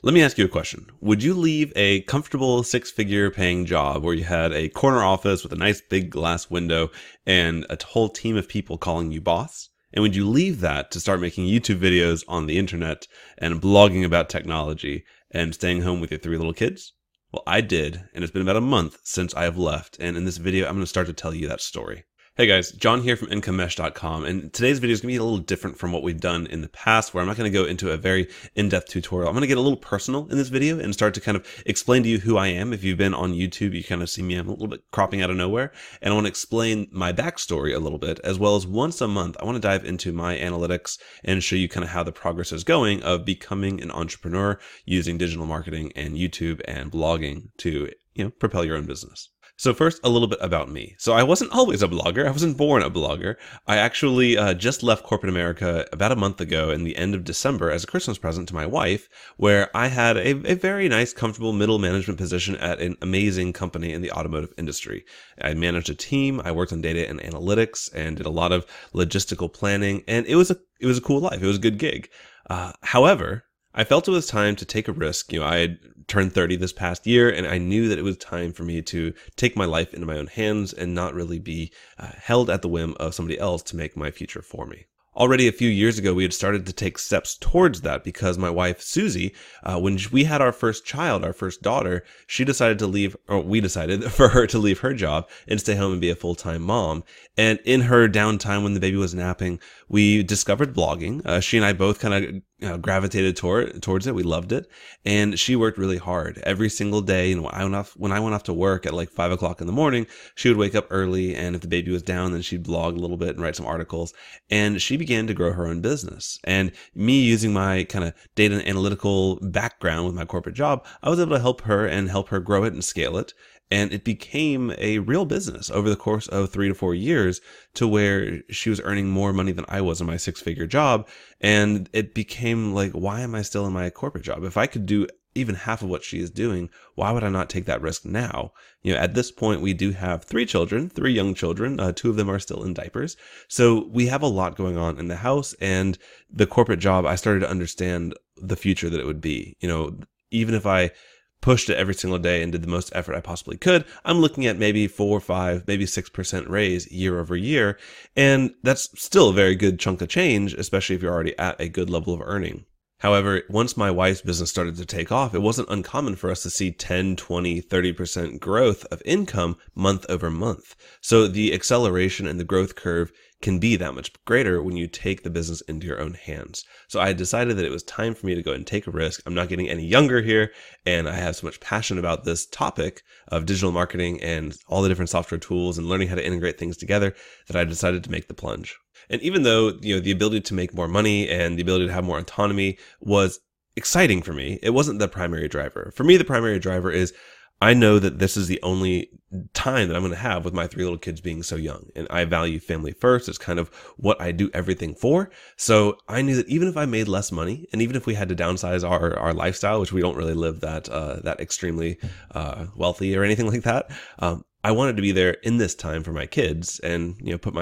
Let me ask you a question. Would you leave a comfortable six-figure paying job where you had a corner office with a nice big glass window and a whole team of people calling you boss? And would you leave that to start making YouTube videos on the internet and blogging about technology and staying home with your three little kids? Well, I did, and it's been about a month since I have left. And in this video, I'm going to start to tell you that story. Hey guys, John here from IncomeMesh.com, and today's video is going to be a little different from what we've done in the past, where I'm not going to go into a very in-depth tutorial. I'm going to get a little personal in this video and start to kind of explain to you who I am. If you've been on YouTube, you kind of see me, I'm a little bit cropping out of nowhere, and I want to explain my backstory a little bit, as well as once a month, I want to dive into my analytics and show you kind of how the progress is going of becoming an entrepreneur using digital marketing and YouTube and blogging to, propel your own business. So first, a little bit about me. So I wasn't always a blogger. I wasn't born a blogger. I actually just left corporate America about a month ago in the end of December as a Christmas present to my wife, where I had a very nice, comfortable middle management position at an amazing company in the automotive industry. I managed a team. I worked on data and analytics and did a lot of logistical planning. And it was a cool life. It was a good gig. However, I felt it was time to take a risk. I had turned 30 this past year, and I knew that it was time for me to take my life into my own hands and not really be held at the whim of somebody else to make my future for me. Already a few years ago, we had started to take steps towards that because my wife, Susie, when we had our first child, our first daughter, she decided to leave, or we decided for her to leave her job and stay home and be a full-time mom. And in her downtime when the baby was napping, we discovered blogging. She and I both kind of gravitated towards it. We loved it. And she worked really hard every single day. When I went off to work at like 5 o'clock in the morning, she would wake up early. And if the baby was down, then she'd blog a little bit and write some articles. And she began to grow her own business. And me using my kind of data and analytical background with my corporate job, I was able to help her grow it and scale it. And it became a real business over the course of 3 to 4 years to where she was earning more money than I was in my six-figure job. And it became like, why am I still in my corporate job? If I could do even half of what she is doing, why would I not take that risk now? At this point, we do have three young children. Two of them are still in diapers. So we have a lot going on in the house, and the corporate job, I started to understand the future that it would be. Even if I pushed it every single day and did the most effort I possibly could, I'm looking at maybe 4, 5, maybe 6% raise year over year. And that's still a very good chunk of change, especially if you're already at a good level of earning. However, once my wife's business started to take off, it wasn't uncommon for us to see 10, 20, 30% growth of income month over month. So the acceleration and the growth curve can be that much greater when you take the business into your own hands. So I decided that it was time for me to go and take a risk. I'm not getting any younger here, and I have so much passion about this topic of digital marketing and all the different software tools and learning how to integrate things together that I decided to make the plunge. And even though, the ability to make more money and the ability to have more autonomy was exciting for me, it wasn't the primary driver. For me, the primary driver is I know that this is the only time that I'm going to have with my three little kids being so young. And I value family first. It's kind of what I do everything for. So I knew that even if I made less money, and even if we had to downsize our lifestyle, which we don't really live that extremely wealthy or anything like that, I wanted to be there in this time for my kids and, put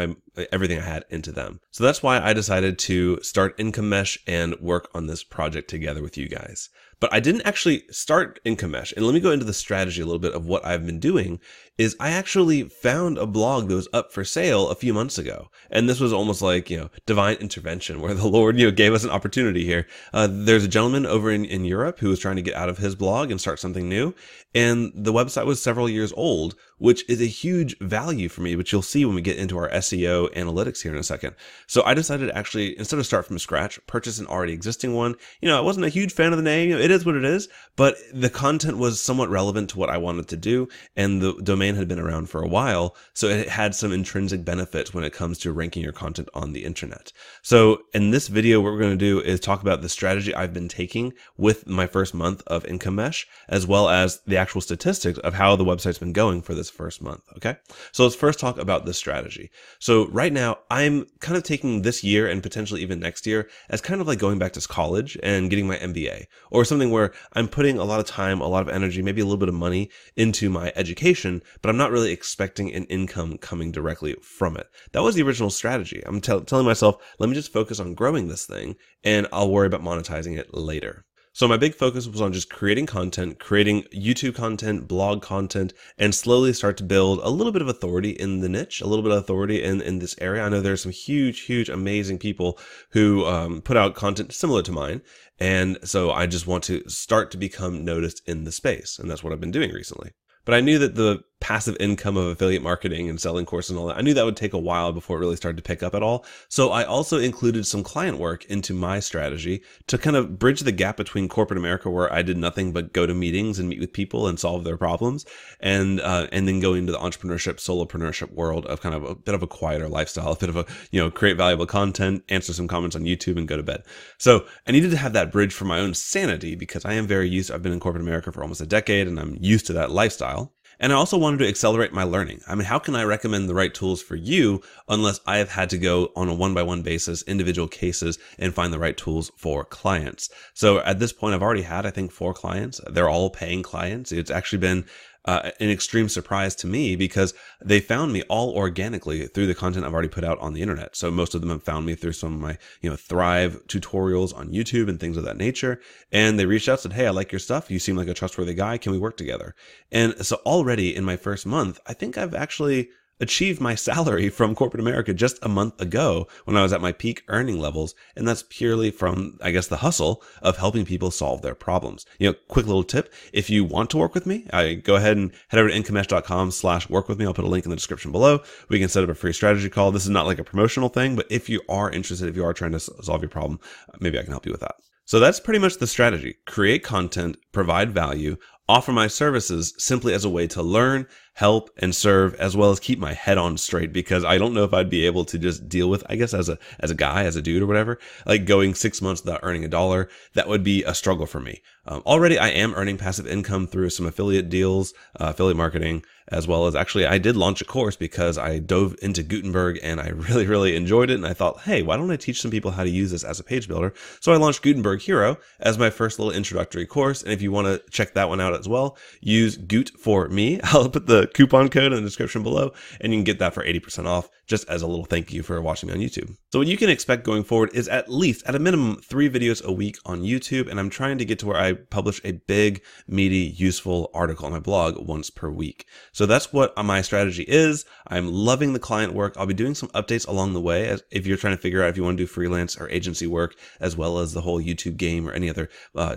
everything I had into them. So that's why I decided to start Income Mesh and work on this project together with you guys. But I didn't actually start Income Mesh. And let me go into the strategy a little bit of what I've been doing is I actually found a blog that was up for sale a few months ago. And this was almost like, divine intervention where the Lord, gave us an opportunity here. There's a gentleman over in Europe who was trying to get out of his blog and start something new. And the website was several years old, which is a huge value for me, which you'll see when we get into our SEO analytics here in a second. So I decided to actually, instead of start from scratch, purchase an already existing one. I wasn't a huge fan of the name. It is what it is, but the content was somewhat relevant to what I wanted to do. And the domain had been around for a while. So it had some intrinsic benefits when it comes to ranking your content on the internet. So in this video, what we're going to do is talk about the strategy I've been taking with my first month of Income Mesh, as well as the actual statistics of how the website's been going for this first month. Okay. So let's first talk about the strategy. So right now I'm kind of taking this year and potentially even next year as kind of like going back to college and getting my MBA, or something where I'm putting a lot of time, a lot of energy, maybe a little bit of money into my education, but I'm not really expecting an income coming directly from it. That was the original strategy. I'm telling myself, let me just focus on growing this thing and I'll worry about monetizing it later. So my big focus was on just creating content, creating YouTube content, blog content, and slowly start to build a little bit of authority in the niche, a little bit of authority in this area. I know there's some huge, amazing people who put out content similar to mine. And so I just want to start to become noticed in the space. And that's what I've been doing recently. But I knew that the passive income of affiliate marketing and selling courses and all that, I knew that would take a while before it really started to pick up at all. So I also included some client work into my strategy to kind of bridge the gap between corporate America, where I did nothing but go to meetings and meet with people and solve their problems, and then go into the entrepreneurship, solopreneurship world of kind of a bit of a quieter lifestyle, a bit of a, create valuable content, answer some comments on YouTube and go to bed. So I needed to have that bridge for my own sanity, because I am very used, I've been in corporate America for almost a decade and I'm used to that lifestyle. And I also wanted to accelerate my learning. I mean, how can I recommend the right tools for you unless I have had to go on a one-by-one basis, individual cases, and find the right tools for clients? So at this point, I've already had, I think, 4 clients. They're all paying clients. It's actually been an extreme surprise to me, because they found me all organically through the content I've already put out on the internet. So most of them have found me through some of my, Thrive tutorials on YouTube and things of that nature. And they reached out and said, "Hey, I like your stuff. You seem like a trustworthy guy. Can we work together?" And so already in my first month, I think I've actually achieved my salary from corporate America just a month ago when I was at my peak earning levels. And that's purely from, I guess, the hustle of helping people solve their problems. Quick little tip. If you want to work with me, go ahead and head over to incomesh.com/work with me. I'll put a link in the description below. We can set up a free strategy call. This is not like a promotional thing, but if you are interested, if you are trying to solve your problem, maybe I can help you with that. So that's pretty much the strategy. Create content, provide value, offer my services simply as a way to learn, help, and serve, as well as keep my head on straight, because I don't know if I'd be able to just deal with, I guess, as a guy, as a dude or whatever, like going 6 months without earning a dollar. That would be a struggle for me. Already I am earning passive income through some affiliate deals, affiliate marketing, as well as actually I did launch a course because I dove into Gutenberg and I really enjoyed it. And I thought, hey, why don't I teach some people how to use this as a page builder? So I launched Gutenberg Hero as my first little introductory course. And if you want to check that one out as well, use Gut for me. I'll put the coupon code in the description below and you can get that for 80% off, just as a little thank you for watching me on YouTube. So what you can expect going forward is at a minimum 3 videos a week on YouTube. And I'm trying to get to where I publish a big, meaty, useful article on my blog once per week. So that's what my strategy is. I'm loving the client work. I'll be doing some updates along the way, as if you're trying to figure out if you want to do freelance or agency work, as well as the whole YouTube game or any other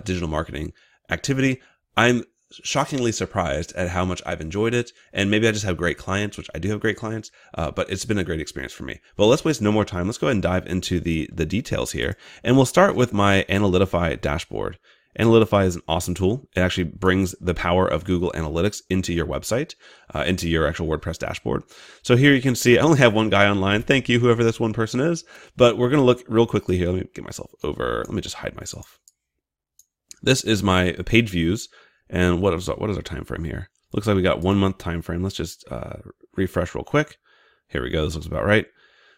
digital marketing activity. I'm shockingly surprised at how much I've enjoyed it. And maybe I just have great clients, which I do have great clients, but it's been a great experience for me. But let's waste no more time. Let's go ahead and dive into the details here. And we'll start with my Analytify dashboard. Analytify is an awesome tool. It actually brings the power of Google Analytics into your website, into your actual WordPress dashboard. So here you can see, I only have one guy online. Thank you, whoever this one person is. But we're going to look real quickly here. Let me get myself over. Let me just hide myself. This is my page views. And what is our time frame here? Looks like we got 1 month time frame. Let's just refresh real quick. Here we go. This looks about right.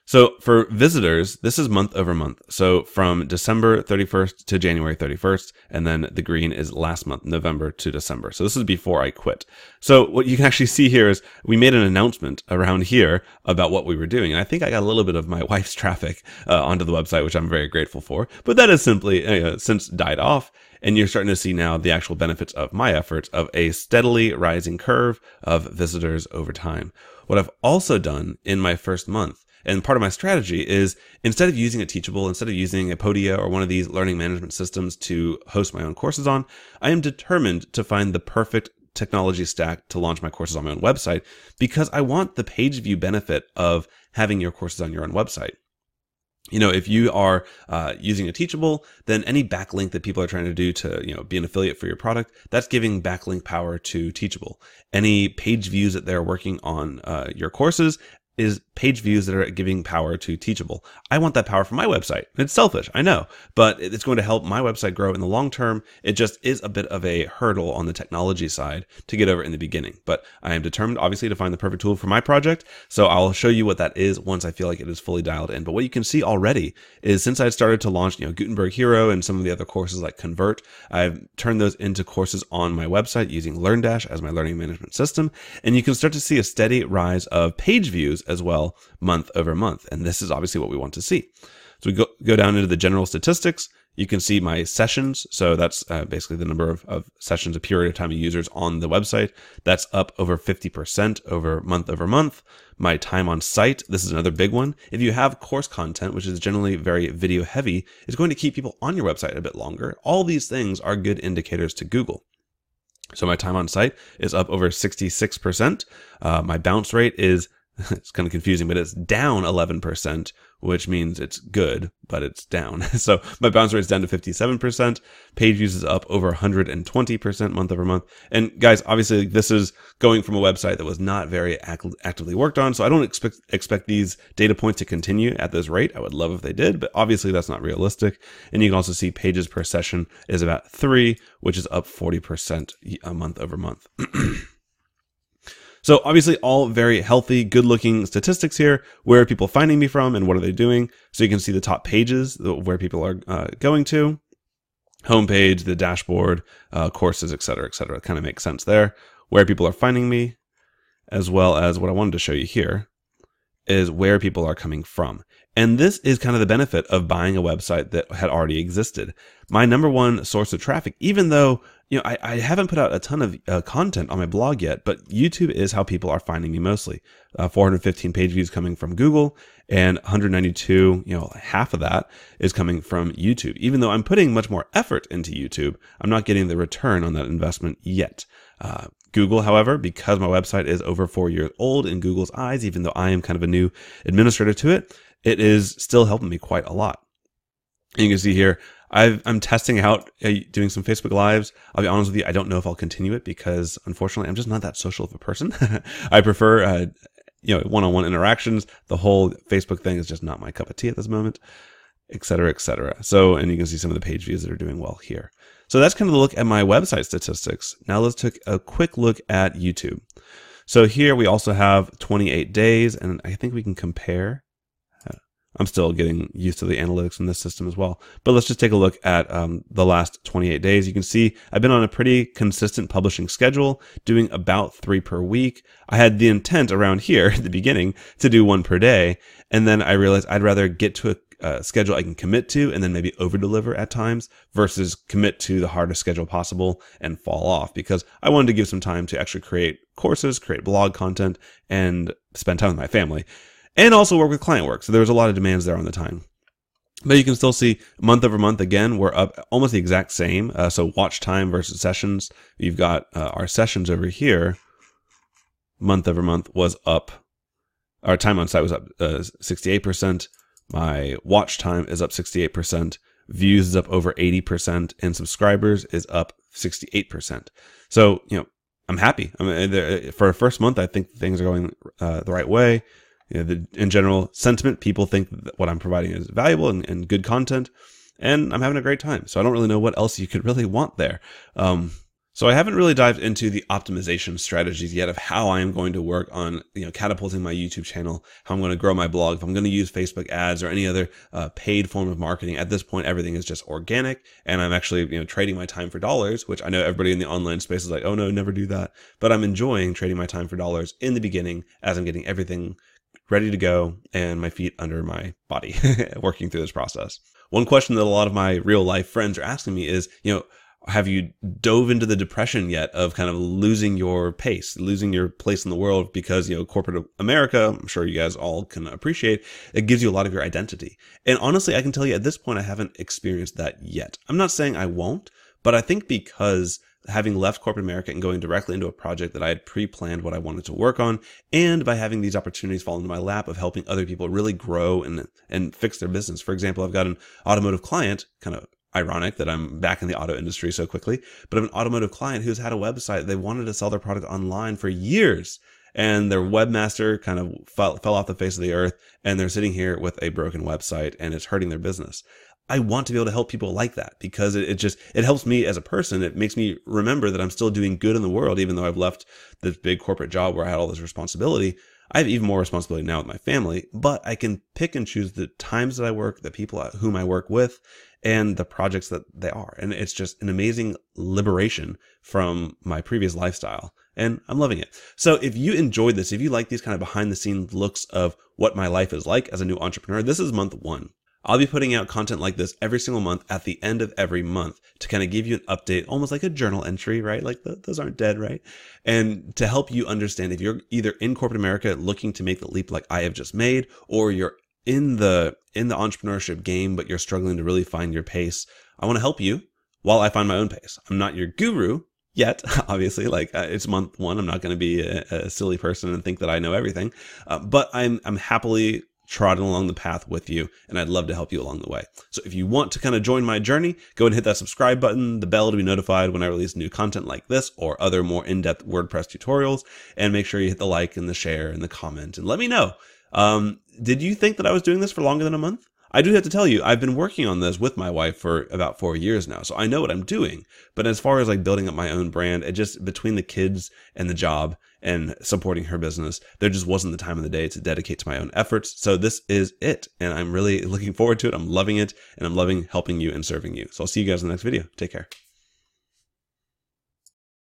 So for visitors, this is month over month. So from December 31st to January 31st, and then the green is last month, November to December. So this is before I quit. So what you can actually see here is we made an announcement around here about what we were doing. And I think I got a little bit of my wife's traffic onto the website, which I'm very grateful for. But that has simply since died off. And you're starting to see now the actual benefits of my efforts of a steadily rising curve of visitors over time. What I've also done in my first month, and part of my strategy, is instead of using a Teachable, instead of using a Podia or one of these learning management systems to host my own courses on, I am determined to find the perfect technology stack to launch my courses on my own website, because I want the page view benefit of having your courses on your own website. If you are using a Teachable, then any backlink that people are trying to do to, be an affiliate for your product, that's giving backlink power to Teachable. Any page views that they're working on your courses is page views that are giving power to Teachable. I want that power for my website. It's selfish, I know, but it's going to help my website grow in the long term. It just is a bit of a hurdle on the technology side to get over in the beginning. But I am determined, obviously, to find the perfect tool for my project. So I'll show you what that is once I feel like it is fully dialed in. But what you can see already is since I started to launch, Gutenberg Hero and some of the other courses like Convert, I've turned those into courses on my website using LearnDash as my learning management system. And you can start to see a steady rise of page views as well, month over month. And this is obviously what we want to see. So we go down into the general statistics. You can see my sessions. So that's basically the number of sessions, a period of time of users on the website. That's up over 50% over month. My time on site, this is another big one. If you have course content, which is generally very video heavy, it's going to keep people on your website a bit longer. All these things are good indicators to Google. So my time on site is up over 66%. My bounce rate is, it's kind of confusing, but it's down 11%, which means it's good, but it's down. So my bounce rate is down to 57%. Page views is up over 120% month over month. And guys, obviously this is going from a website that was not very actively worked on. So I don't expect these data points to continue at this rate. I would love if they did, but obviously that's not realistic. And you can also see pages per session is about 3, which is up 40% a month over month. So obviously all very healthy, good looking statistics here. Where are people finding me from and what are they doing? So you can see the top pages where people are going to, homepage, the dashboard, courses, et cetera, et cetera. It kind of makes sense there. Where people are finding me, as well as what I wanted to show you here is where people are coming from. And this is kind of the benefit of buying a website that had already existed. My number one source of traffic, even though I haven't put out a ton of content on my blog yet, but YouTube is how people are finding me mostly. 415 page views coming from Google and 192, half of that is coming from YouTube. Even though I'm putting much more effort into YouTube, I'm not getting the return on that investment yet. Google, however, because my website is over 4 years old in Google's eyes, even though I am kind of a new administrator to it, it is still helping me quite a lot. And you can see here, I'm testing out doing some Facebook Lives. I'll be honest with you, I don't know if I'll continue it because unfortunately I'm just not that social of a person. I prefer one-on-one interactions. The whole Facebook thing is just not my cup of tea at this moment, et cetera, et cetera. So, and you can see some of the page views that are doing well here. So that's kind of the look at my website statistics. Now let's take a quick look at YouTube. So here we also have 28 days, and I think we can compare. I'm still getting used to the analytics in this system as well. But let's just take a look at the last 28 days. You can see I've been on a pretty consistent publishing schedule, doing about 3 per week. I had the intent around here at the beginning to do 1 per day. And then I realized I'd rather get to a schedule I can commit to and then maybe over deliver at times versus commit to the hardest schedule possible and fall off, because I wanted to give some time to actually create courses, create blog content, and spend time with my family. And also work with client work. So there was a lot of demands there on the time. But you can still see month over month, again, we're up almost the exact same. So watch time versus sessions. You've got our sessions over here. Month over month was up. Our time on site was up 68%. My watch time is up 68%. Views is up over 80%. And subscribers is up 68%. So, I'm happy. I mean, for a first month, I think things are going the right way. In general sentiment, people think that what I'm providing is valuable and good content, and I'm having a great time. So I don't really know what else you could really want there. So I haven't really dived into the optimization strategies yet of how I am going to work on, catapulting my YouTube channel, how I'm going to grow my blog, if I'm going to use Facebook ads or any other paid form of marketing. At this point, everything is just organic, and I'm actually, trading my time for dollars, which I know everybody in the online space is like, oh no, never do that. But I'm enjoying trading my time for dollars in the beginning as I'm getting everything ready to go and my feet under my body working through this process. One question that a lot of my real life friends are asking me is, have you dove into the depression yet of kind of losing your pace, losing your place in the world because, corporate America, I'm sure you guys all can appreciate, it gives you a lot of your identity. And honestly, I can tell you at this point, I haven't experienced that yet. I'm not saying I won't, but I think because having left corporate America and going directly into a project that I had pre-planned what I wanted to work on, and by having these opportunities fall into my lap of helping other people really grow and fix their business. For example, I've got an automotive client, kind of ironic that I'm back in the auto industry so quickly, but I have an automotive client who's had a website. They wanted to sell their product online for years, and their webmaster kind of fell off the face of the earth, and they're sitting here with a broken website, and it's hurting their business. I want to be able to help people like that because it helps me as a person. It makes me remember that I'm still doing good in the world, even though I've left this big corporate job where I had all this responsibility. I have even more responsibility now with my family, but I can pick and choose the times that I work, the people whom I work with, and the projects that they are. And it's just an amazing liberation from my previous lifestyle. And I'm loving it. So if you enjoyed this, if you like these kind of behind the scenes looks of what my life is like as a new entrepreneur, this is month 1. I'll be putting out content like this every single month at the end of every month to kind of give you an update, almost like a journal entry, right? Like those aren't dead, right? And to help you understand if you're either in corporate America looking to make the leap like I have just made, or you're in the entrepreneurship game, but you're struggling to really find your pace. I want to help you while I find my own pace. I'm not your guru yet, obviously. Like it's month one. I'm not going to be a silly person and think that I know everything. But I'm happily trotting along the path with you, and I'd love to help you along the way. So if you want to kind of join my journey, go and hit that subscribe button, the bell to be notified when I release new content like this or other more in-depth WordPress tutorials, and make sure you hit the like and the share and the comment and let me know. Did you think that I was doing this for longer than a month? I do have to tell you, I've been working on this with my wife for about 4 years now, so I know what I'm doing. But as far as like building up my own brand, it just, between the kids and the job and supporting her business, there just wasn't the time of the day to dedicate to my own efforts. So this is it, and I'm really looking forward to it. I'm loving it, and I'm loving helping you and serving you. So I'll see you guys in the next video. Take care.